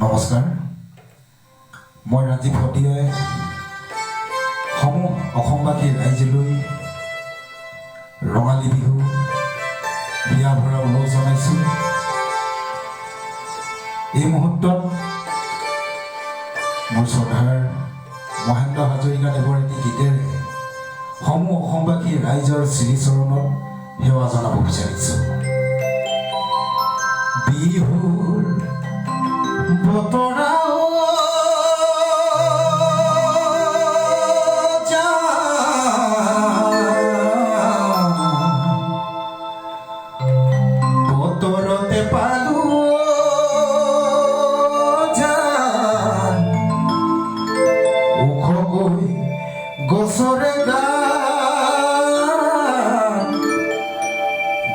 নমস্কাৰ মই ৰাজীৱ ভটিয়াই সমূহ অসমবাসীৰ ৰাইজলৈ ৰঙালী বিহু বিয়া ভৰা উলহ জনাইছোঁ। এই মুহূৰ্তত মোৰ শ্ৰদ্ধাৰ মহেন্দ্ৰ হাজৰিকাদেৱৰ এটি গীতেৰে সমূহ অসমবাসী ৰাইজৰ শ্ৰীচৰণত সেৱা জনাব বিচাৰিছোঁ। বিহুৰ বতৰা বতৰতে পালো ওখকৈ গছৰে গান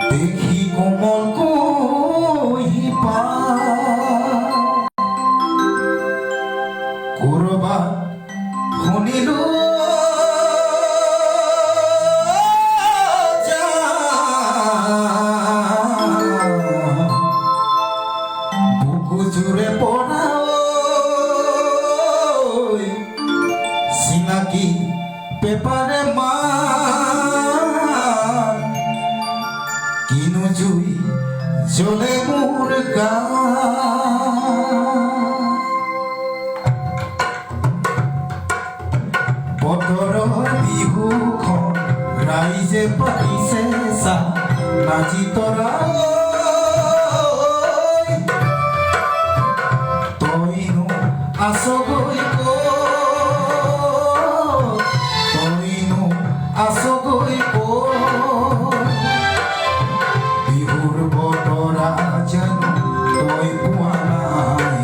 দেখি কোমল কুঁহিপা কৰবাত শুনিলো বুকুজোৰে পৰা চিনাকি পেপাৰে মান কিনো জুই জ্বলে মোৰ গান। বতৰৰ বিহুখন ৰাইজে পাতিছে চা নাচি তৰা তইনো আছগৈ তইনো আছগৈ বিহুৰ বতৰা জানো তই পোৱা নাই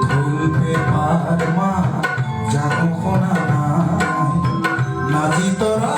ঢোল পেপাৰ মা জানো শুনা নাই নাচি তৰা